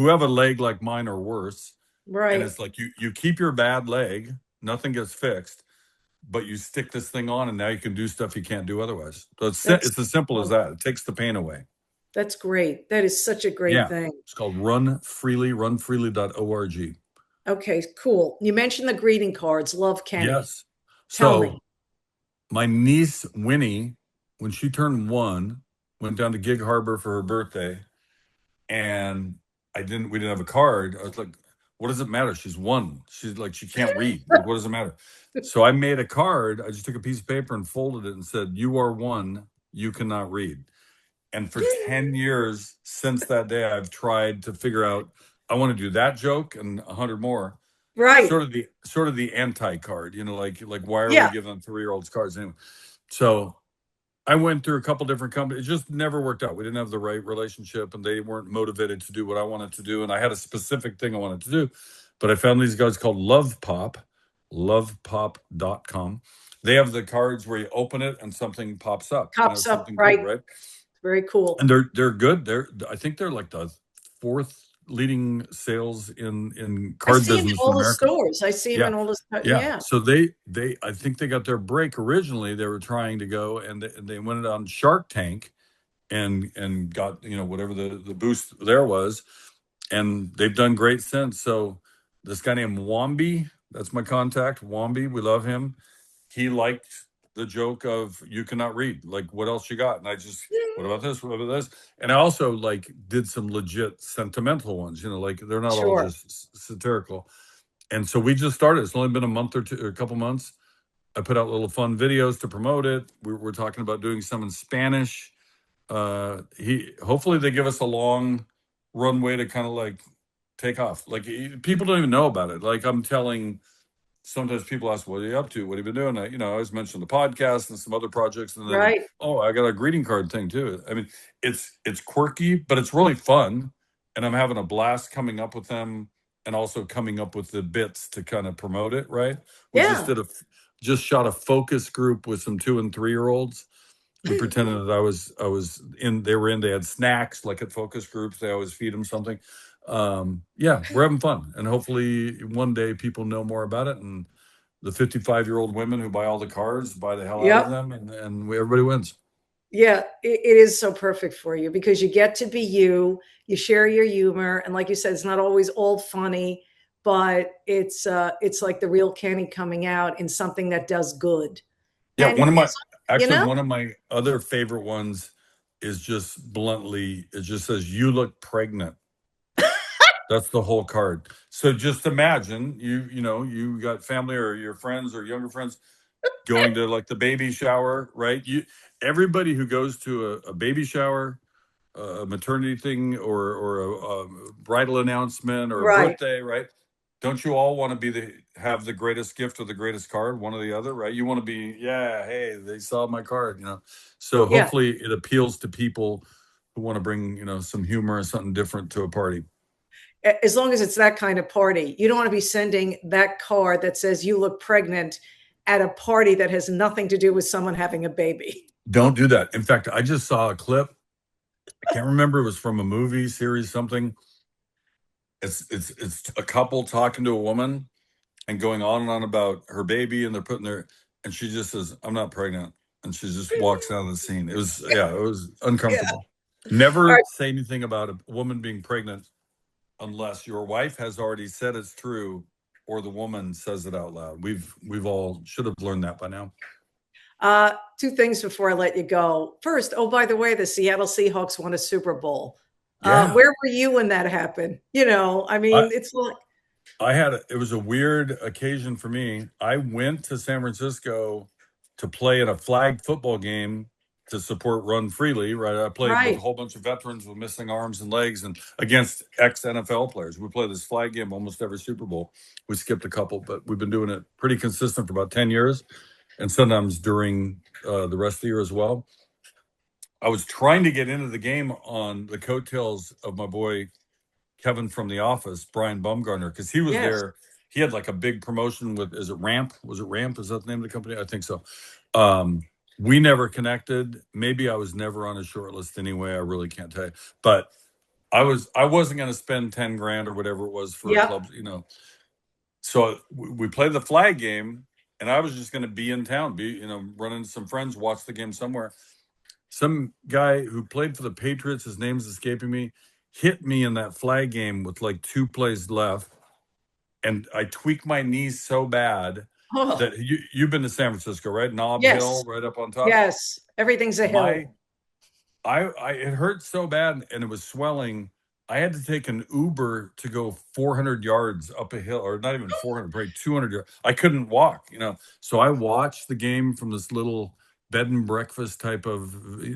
have a leg like mine or worse. Right. And it's like you keep your bad leg, nothing gets fixed, but you stick this thing on, and now you can do stuff you can't do otherwise. So it's as simple as that. It takes the pain away. That's great. That is such a great thing. It's called Run Freely, runfreely.org. Okay, cool. You mentioned the greeting cards. Love Kenny. Yes. Tell me. My niece Winnie, when she turned 1, went down to Gig Harbor for her birthday, and we didn't have a card. I was like, what does it matter? She's 1. She's like, she can't read. Like, what does it matter? So I made a card. I just took a piece of paper and folded it and said, you are 1, you cannot read. And for 10 years since that day, I've tried to figure out, I want to do that joke and 100 more. Right. Sort of the anti-card, like why are we giving 3-year-olds cards anyway? So I went through a couple different companies. It just never worked out. We didn't have the right relationship, and they weren't motivated to do what I wanted to do. And I had a specific thing I wanted to do, but I found these guys called lovepop.com. They have the cards where you open it and something pops up. Pops up, right? Good, right? Very cool. And they're good. I think they're like the 4th leading sales in card business in all America. The stores. I see them in all the stores. Yeah. So I think they got their break. Originally, they were trying to go, and they went on Shark Tank and got whatever the boost there was, and they've done great since. So this guy named Wambi, that's my contact. Wambi, we love him. He liked the joke of you cannot read. Like, what else you got? And I just, what about this? What about this? And I also did some legit sentimental ones, like they're not all just satirical. And so we just started. It's only been a month or two, or a couple months. I put out little fun videos to promote it. We're talking about doing some in Spanish. Hopefully they give us a long runway to kind of take off. People don't even know about it. I'm telling, sometimes people ask, what are you up to? What have you been doing? I always mention the podcast and some other projects. And then, I got a greeting card thing too. I mean, it's quirky, but it's really fun. And I'm having a blast coming up with them and also coming up with the bits to kind of promote it, right? We just shot a focus group with some 2- and 3-year-olds. We pretended that they had snacks at focus groups. They always feed them something. We're having fun, and hopefully one day people know more about it, and the 55-year-old women who buy all the cards buy the hell out of them, and everybody wins. Yeah, it is so perfect for you because you get to be you share your humor, and like you said, it's not always all funny, but it's like the real Kenny coming out in something that does good. Yeah, one of my other favorite ones is just bluntly, it just says, you look pregnant. That's the whole card. So just imagine you got family or your friends or younger friends going to the baby shower, right? Everybody who goes to a baby shower, a maternity thing, or a bridal announcement or a birthday, right? Don't you all want to have the greatest gift or the greatest card, one or the other, right? You want to be, hey, they saw my card, So hopefully it appeals to people who want to bring, some humor or something different to a party. As long as it's that kind of party. You don't want to be sending that card that says you look pregnant at a party that has nothing to do with someone having a baby. Don't do that. In fact, I just saw a clip. I can't remember. It was from a movie series, something. It's a couple talking to a woman and going on and on about her baby, and they're and she just says, I'm not pregnant. And she just walks out of the scene. It was uncomfortable. Never right. say anything about a woman being pregnant unless your wife has already said it's true or the woman says it out loud. We've all should have learned that by now. Two things before I let you go. First, oh, by the way, the Seattle Seahawks won a Super Bowl. Yeah. Where were you when that happened? You know, I mean, it's like, It was a weird occasion for me. I went to San Francisco to play in a flag football game to support Run Freely, right? I played with a right. whole bunch of veterans with missing arms and legs and against ex-NFL players. We play this flag game almost every Super Bowl. We skipped a couple, but we've been doing it pretty consistent for about 10 years and sometimes during the rest of the year as well. I was trying to get into the game on the coattails of my boy Kevin from The Office, Brian Baumgartner, because he was Yes. there. He had like a big promotion with, is it Ramp? Was it Ramp? Is that the name of the company? I think so. We never connected. Maybe I was never on his short list anyway. I really can't tell you. But I wasn't going to spend 10 grand or whatever it was for a club, you know. So we played the flag game, and I was just going to be in town, run into some friends, watch the game somewhere. Some guy who played for the Patriots, his name's escaping me, hit me in that flag game with like 2 plays left, and I tweaked my knees so bad that you've been to San Francisco, right? Nob Hill, right up on top. Yes, everything's a hill. It hurt so bad, and it was swelling. I had to take an Uber to go 400 yards up a hill, or not even 400, probably 200 yards. I couldn't walk, So I watched the game from this little bed and breakfast type of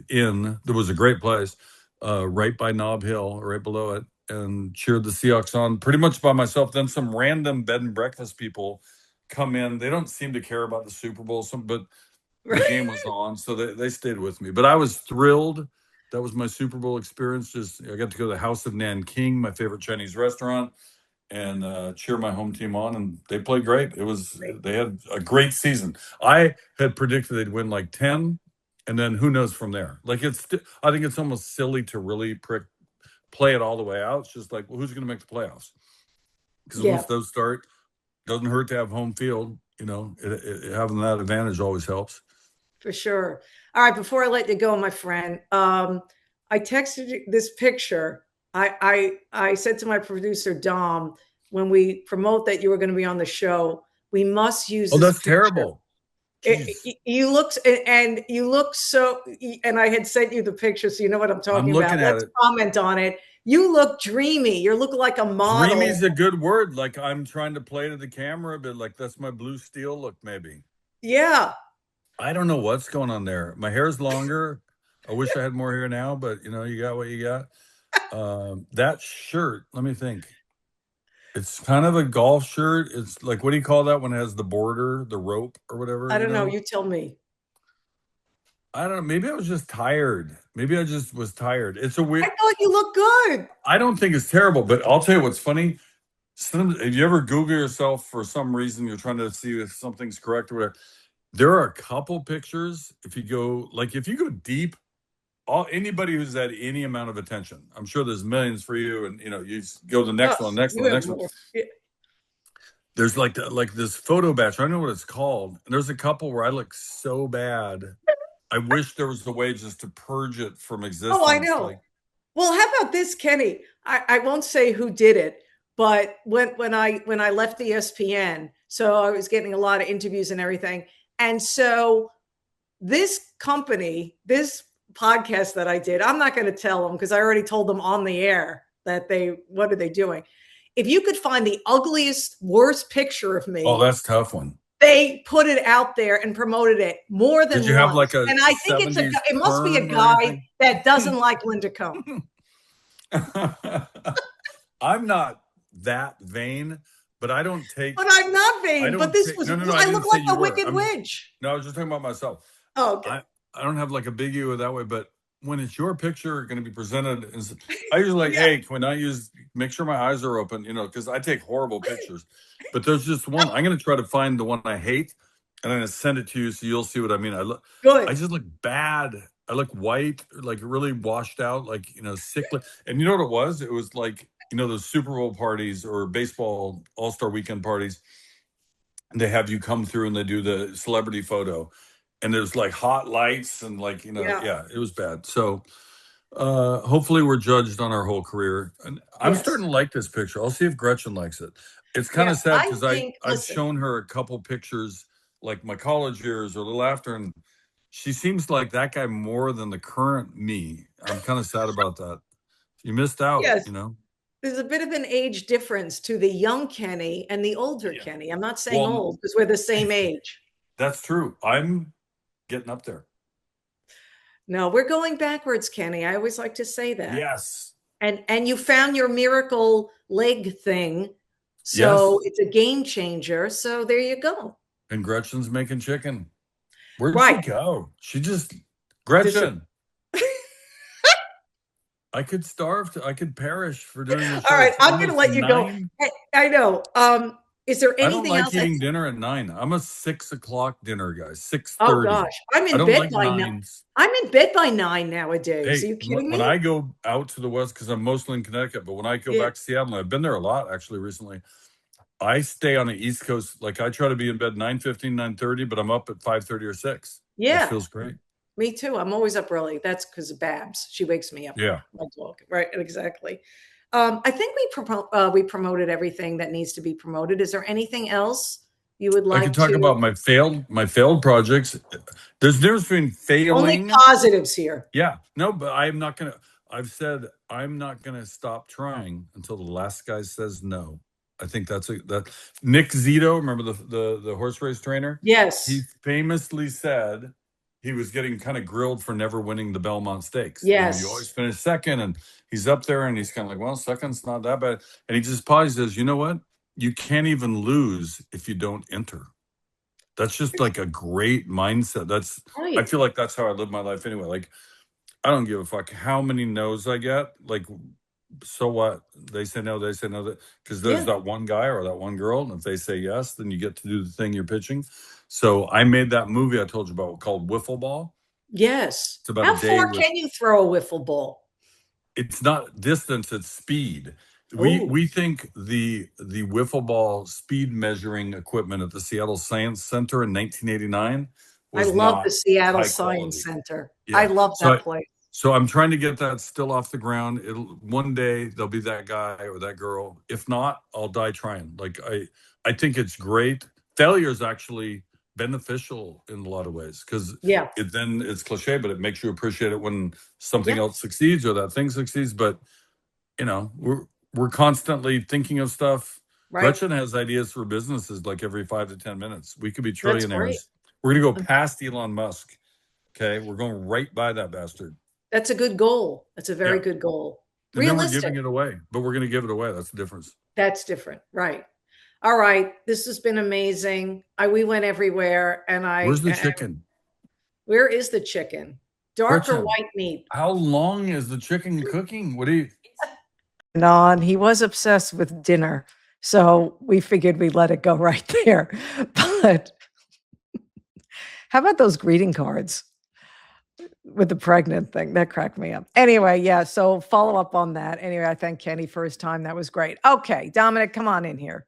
inn. There was a great place right by Nob Hill, right below it, and cheered the Seahawks on pretty much by myself. Then some random bed and breakfast people come in. They don't seem to care about the Super Bowl, but the game was on, so they stayed with me. But I was thrilled. That was my Super Bowl experience. I got to go to the House of Nanking, my favorite Chinese restaurant, and cheer my home team on, and they played great. They had a great season. I had predicted they'd win like 10, and then who knows from there. Like I think it's almost silly to really play it all the way out. It's just like, well, who's going to make the playoffs? Because once those start, doesn't hurt to have home field. Having that advantage always helps. For sure. All right, before I let you go, my friend, I texted you this picture. I said to my producer, Dom, when we promote that you were going to be on the show, we must use this that's picture. Terrible. You look so, and I had sent you the picture, so you know what I'm talking about. Let's comment on it. You look dreamy. You look like a model. Dreamy is a good word. Like I'm trying to play to the camera, but like that's my blue steel look, maybe. Yeah. I don't know what's going on there. My hair's longer. I wish I had more hair now, but you got what you got. That shirt, let me think. It's kind of a golf shirt. It's like, what do you call that when it has the border, the rope or whatever? I don't know. You tell me. I don't know. Maybe I was just tired. Maybe I just was tired. It's a weird. I thought you looked good. I don't think it's terrible, but I'll tell you what's funny. If you ever Google yourself for some reason, you're trying to see if something's correct or whatever. There are a couple pictures. If you go deep, anybody who's had any amount of attention, I'm sure there's millions for you, and you go to the next one, next one. Yeah. There's like this photo batch. I don't know what it's called. And there's a couple where I look so bad. I wish there was a way just to purge it from existence. Oh, I know. Well, how about this, Kenny? I won't say who did it, but when I left the ESPN, so I was getting a lot of interviews and everything. And so this company, this podcast that I did, I'm not going to tell them because I already told them on the air that what are they doing? If you could find the ugliest, worst picture of me. Oh, that's a tough one. They put it out there and promoted it more than once. Did you have like a and I think it must be a guy that doesn't like Linda Cohn. I'm not that vain. But I don't take. But I'm not vain. But this was. No, I look like a wicked witch. No, I was just talking about myself. Oh, okay. I don't have like a big ego that way. But when it's your picture going to be presented, I usually like, hey, can I make sure my eyes are open? Because I take horrible pictures. But there's just one. I'm going to try to find the one I hate, and I'm going to send it to you so you'll see what I mean. Good. I just look bad. I look white, like really washed out, like sickly. And you know what it was? It was like. Those Super Bowl parties or baseball all-star weekend parties, they have you come through and they do the celebrity photo. And there's like hot lights and it was bad. So Hopefully we're judged on our whole career. And I'm Yes. starting to like this picture. I'll see if Gretchen likes it. It's kind Yeah, of sad I because think, I've listen, shown her a couple pictures, like my college years or a little after, and she seems like that guy more than the current me. I'm kind of sad about that. You missed out, yes, you know? there's a bit of an age difference to the young Kenny and the older Yeah. Kenny. I'm not saying Well, old because we're the same age. that's true. I'm getting up there. No, we're going backwards, Kenny. I always like to say that. Yes. And you found your miracle leg thing. So Yes. it's a game changer. So there you go. And Gretchen's making chicken. Where'd Right. she go? She just Dis- Gretchen. I could starve. I could perish for doing this. All right, It's I'm going to almost let you go. 9. I know. Is there I don't anything like else? eating dinner at 9. I'm a 6 o'clock dinner guy. Oh 6:30. gosh, I'm I in don't bed like by now. 9s. I'm in bed by 9 nowadays. Are Hey, you kidding when me? I go out to the west, because I'm mostly in Connecticut, but when I go Yeah. back to Seattle, and I've been there a lot actually recently. I stay on the East Coast. Like I try to be in bed 9:15, 9:30, but I'm up at 5:30 or 6. Which Yeah, feels great. me too. I'm always up early. That's because of Babs. She wakes me up. Yeah. My dog. Right. Exactly. I think we promoted everything that needs to be promoted. Is there anything else you would I like could talk to? about my failed projects. There's a difference between Only failing. positives here. Yeah, no, but I'm not gonna. I've said I'm not gonna stop trying until the last guy says no. I think that Nick Zito, remember the horse race trainer? Yes. He famously said he was getting kind of grilled for never winning the Belmont Stakes. Yes. You always finish second, and he's up there, and he's kind of like, well, second's not that bad. And he just pauses, says, you know what? You can't even lose if you don't enter. That's just like a great mindset. I Right. feel like that's how I live my life anyway. Like, I don't give a fuck how many no's I get. Like, so what? They say no, because there's Yeah. that one guy or that one girl. And if they say yes, then you get to do the thing you're pitching. So I made that movie I told you about called Wiffle Ball. Yes. It's about How a day far with, can you throw a wiffle ball? it's not distance, it's speed. Ooh. We think the wiffle ball speed measuring equipment at the Seattle Science Center in 1989 I was love not the Seattle high Science quality. Center. Yeah. I love that place. So I'm trying to get that still off the ground. One day there'll be that guy or that girl. If not, I'll die trying. Like I think it's great. Failure is actually beneficial in a lot of ways because Yeah. it's cliche, but it makes you appreciate it when something Yeah. else succeeds or that thing succeeds. But we're constantly thinking of stuff. Right. Gretchen has ideas for businesses like every 5 to 10 minutes. We could be That's great. trillionaires. We're gonna go past Elon Musk. Okay, we're going right by that bastard. That's a good goal. That's a very good goal. And then we're Realistic. giving it away, but we're going to give it away. That's the difference. That's different. Right. All right. This has been amazing. We went everywhere and Where's the chicken? Where is the chicken? Dark or Gretchen, white meat? How long is the chicken cooking? What do you? On. He was obsessed with dinner. So we figured we'd let it go right there. But how about those greeting cards with the pregnant thing? That cracked me up. Anyway, yeah. So follow up on that. Anyway, I thank Kenny for his time. That was great. Okay, Dominic, come on in here.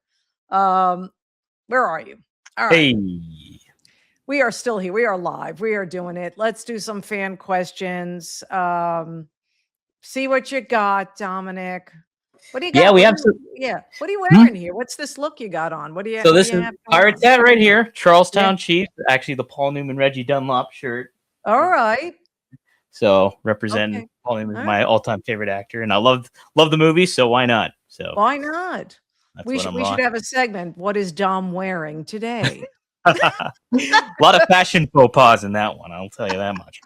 Where are you? All right. Hey. We are still here. We are live. We are doing it. Let's do some fan questions. See what you got, Dominic. What do you got? Yeah, we have some. Yeah. What are you wearing here? What's this look you got on? What do you? So what this do you is have going Pirates on? hat right here, Charlestown Chiefs. Actually, the Paul Newman, Reggie Dunlop shirt. All right. So representing Okay. Paul Newman, All my all-time favorite actor, and I love the movie. So why not? So Why not? that's We what should, I'm we should rocking. have a segment. What is Dom wearing today? A lot of fashion faux pas in that one. I'll tell you that much.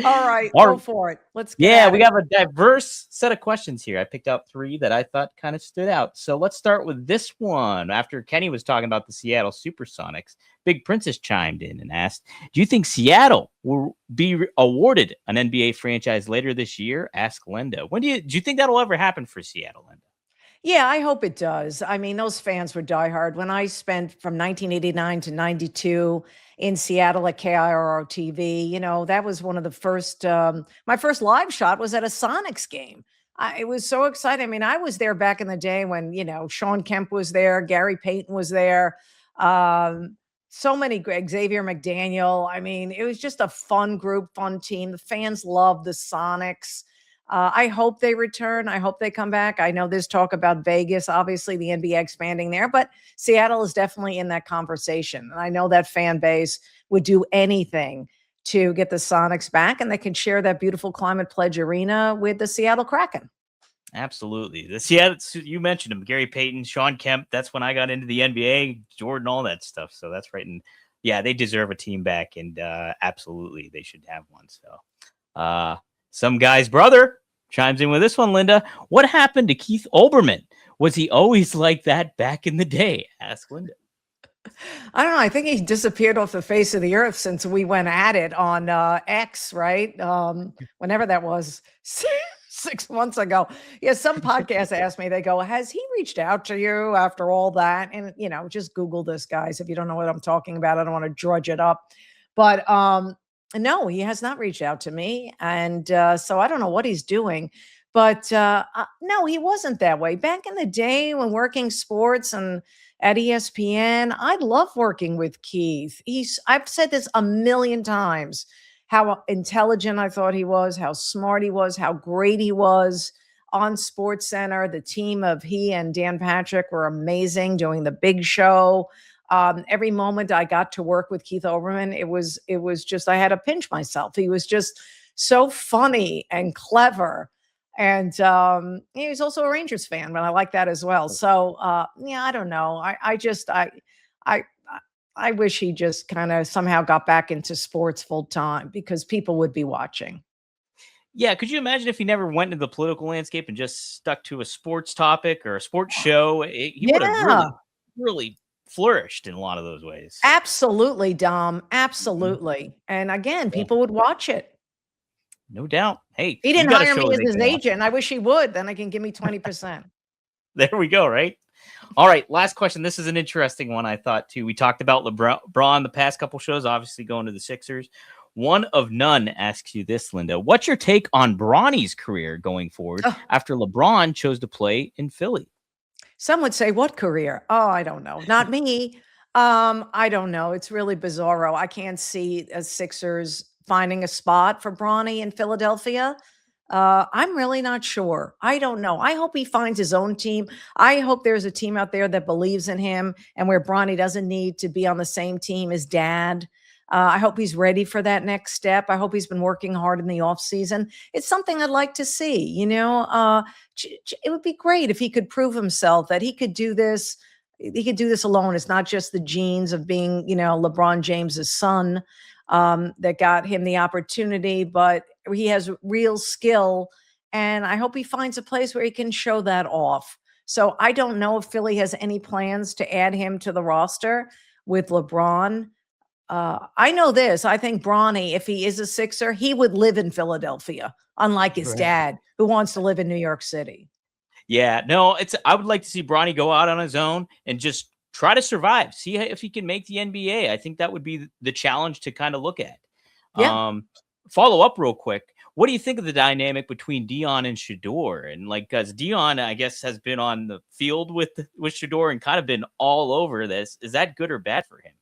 All right. All Go right. for it. Let's get Yeah, at we it. have a diverse set of questions here. I picked out 3 that I thought kind of stood out. So let's start with this one. After Kenny was talking about the Seattle Supersonics, Big Princess chimed in and asked, do you think Seattle will be awarded an NBA franchise later this year? Ask Linda. Do you think that'll ever happen for Seattle, Linda? Yeah, I hope it does. I mean, those fans were diehard. When I spent from 1989 to 92 in Seattle at KIRO TV, that was one of the first, my first live shot was at a Sonics game. It was so exciting. I mean, I was there back in the day when, Sean Kemp was there, Gary Payton was there. so many great Xavier McDaniel. I mean, it was just a fun group, fun team. The fans love the Sonics. I hope they return. I hope they come back. I know there's talk about Vegas, obviously the NBA expanding there, but Seattle is definitely in that conversation. And I know that fan base would do anything to get the Sonics back, and they can share that beautiful Climate Pledge Arena with the Seattle Kraken. Absolutely. The Seattle, you mentioned him, Gary Payton, Sean Kemp. That's when I got into the NBA, Jordan, all that stuff. So that's right. And yeah, they deserve a team back, and absolutely they should have one. So some guy's brother chimes in with this one, Linda. What happened to Keith Olbermann? Was he always like that back in the day? Ask Linda. I don't know. I think he disappeared off the face of the earth since we went at it on X, right? Whenever that was. 6 months ago. Yeah, some podcasts asked me, they go, has he reached out to you after all that? And, just Google this, guys. If you don't know what I'm talking about, I don't want to drudge it up. But no, he has not reached out to me. And so I don't know what he's doing. But no, he wasn't that way. Back in the day when working sports and at ESPN, I love working with Keith. I've said this a million times. How intelligent I thought he was, how smart he was, how great he was on SportsCenter. The team of he and Dan Patrick were amazing doing the big show. Every moment I got to work with Keith Olbermann, it was just, I had to pinch myself. He was just so funny and clever. And he was also a Rangers fan, but I like that as well. So yeah, I don't know. I wish he just kind of somehow got back into sports full time because people would be watching. Yeah. Could you imagine if he never went into the political landscape and just stuck to a sports topic or a sports show? He would have really flourished in a lot of those ways. Absolutely, Dom. Absolutely. And again, people would watch it. No doubt. Hey, he didn't hire me as his agent. I wish he would. Then I can give me 20%. There we go. Right. All right, last question. This is an interesting one, I thought, too. We talked about LeBron the past couple shows, obviously going to the Sixers. One of none asks you this, Linda. What's your take on Bronny's career going forward after LeBron chose to play in Philly? Some would say, what career? Oh, I don't know. Not me. I don't know. It's really bizarro. I can't see Sixers finding a spot for Bronny in Philadelphia. I'm really not sure. I don't know. I hope he finds his own team. I hope there's a team out there that believes in him and where Bronny doesn't need to be on the same team as dad. I hope he's ready for that next step. I hope he's been working hard in the off season. It's something I'd like to see, it would be great if he could prove himself that he could do this. He could do this alone. It's not just the genes of being, LeBron James's son that got him the opportunity, but he has real skill, and I hope he finds a place where he can show that off. So I don't know if Philly has any plans to add him to the roster with LeBron. I know this. I think Bronny, if he is a Sixer, he would live in Philadelphia, unlike his dad, who wants to live in New York City. Yeah, no, I would like to see Bronny go out on his own and just try to survive. See if he can make the NBA. I think that would be the challenge to kind of look at. Yeah. Follow up real quick. What do you think of the dynamic between Dion and Shedeur? And because Dion, I guess, has been on the field with Shedeur and kind of been all over this. Is that good or bad for him?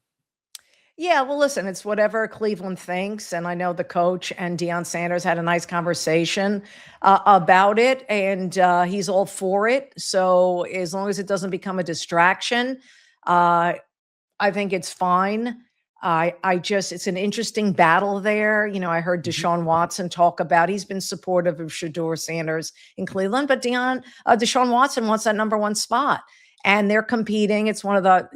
Yeah, well, listen, it's whatever Cleveland thinks. And I know the coach and Deion Sanders had a nice conversation about it, and he's all for it. So as long as it doesn't become a distraction, I think it's fine. It's an interesting battle there. I heard Deshaun Watson talk about, he's been supportive of Shedeur Sanders in Cleveland, but Deshaun Watson wants that number one spot, and they're competing. It's one of the,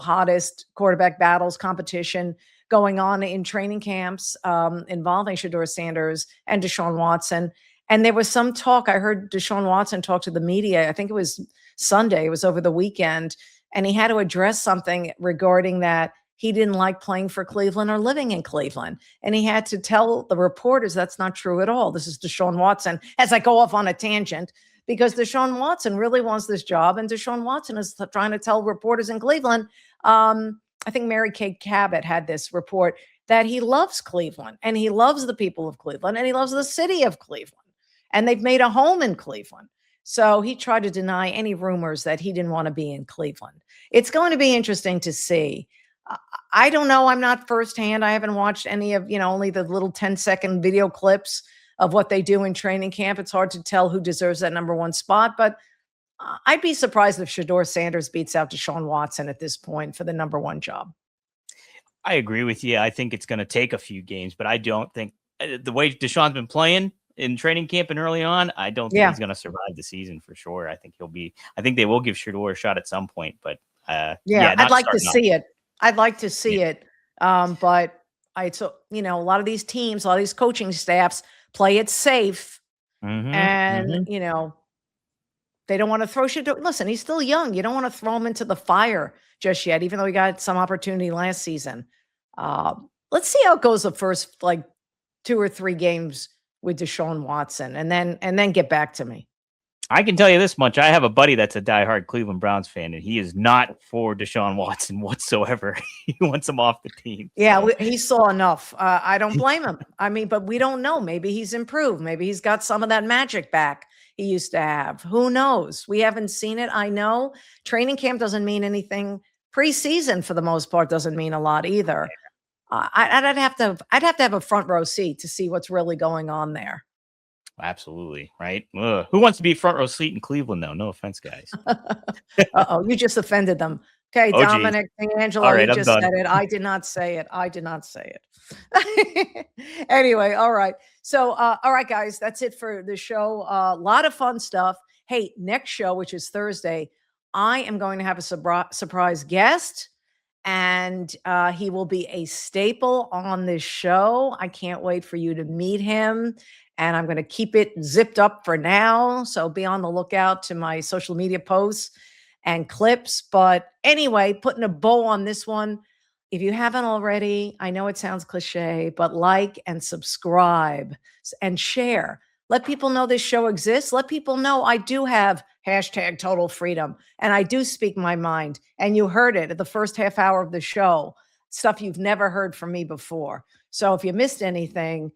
hottest quarterback battles competition going on in training camps involving Shedeur Sanders and Deshaun Watson. And there was some talk, I heard Deshaun Watson talk to the media, I think it was Sunday, it was over the weekend, and he had to address something regarding that he didn't like playing for Cleveland or living in Cleveland. And he had to tell the reporters that's not true at all. This is Deshaun Watson, as I go off on a tangent, because Deshaun Watson really wants this job. And Deshaun Watson is trying to tell reporters in Cleveland, I think Mary Kay Cabot had this report, that he loves Cleveland and he loves the people of Cleveland and he loves the city of Cleveland. And they've made a home in Cleveland. So he tried to deny any rumors that he didn't want to be in Cleveland. It's going to be interesting to see. I don't know. I'm not firsthand. I haven't watched any of, only the little 10-second video clips of what they do in training camp. It's hard to tell who deserves that number one spot, but I'd be surprised if Shedeur Sanders beats out Deshaun Watson at this point for the number one job. I agree with you. I think it's going to take a few games, but I don't think the way Deshaun's been playing in training camp and early on, I don't think he's going to survive the season for sure. I think they will give Shedeur a shot at some point, but I'd like to see it. I'd like to see it. But a lot of these teams, a lot of these coaching staffs play it safe. And, they don't want to throw Shedeur. Listen, he's still young. You don't want to throw him into the fire just yet, even though he got some opportunity last season. Let's see how it goes the first 2 or 3 games with Deshaun Watson, and then get back to me. I can tell you this much. I have a buddy that's a diehard Cleveland Browns fan, and he is not for Deshaun Watson whatsoever. He wants him off the team. Yeah, he saw enough. I don't blame him. I mean, but we don't know. Maybe he's improved. Maybe he's got some of that magic back he used to have. Who knows? We haven't seen it. I know training camp doesn't mean anything. Preseason, for the most part, doesn't mean a lot either. I'd have to have a front row seat to see what's really going on there. Absolutely. Right. Ugh. Who wants to be front row seat in Cleveland, though? No offense, guys. You just offended them. Okay, Oh, Dominic D'Angelo, all right, you just done. said it. I did not say it. Anyway, all right. So, all right, guys, that's it for the show. A lot of fun stuff. Hey, next show, which is Thursday, I am going to have a surprise guest, and he will be a staple on this show. I can't wait for you to meet him. And I'm going to keep it zipped up for now. So be on the lookout to my social media posts and clips. But anyway, putting a bow on this one. If you haven't already, I know it sounds cliche, but like and subscribe and share. Let people know this show exists. Let people know I do have hashtag total freedom and I do speak my mind. And you heard it at the first half hour of the show, stuff you've never heard from me before. So if you missed anything,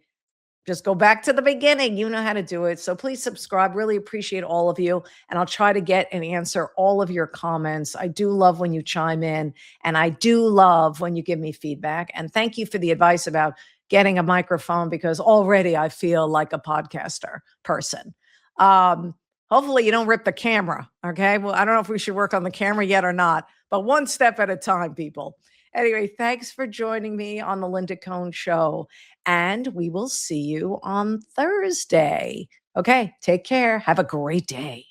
just go back to the beginning. You know how to do it. So please subscribe. Really appreciate all of you. And I'll try to get and answer all of your comments. I do love when you chime in. And I do love when you give me feedback. And thank you for the advice about getting a microphone, because already I feel like a podcaster person. Hopefully you don't rip the camera. Okay. Well, I don't know if we should work on the camera yet or not, but one step at a time, people. Anyway, thanks for joining me on the Linda Cohn Show. And we will see you on Thursday. Okay, take care. Have a great day.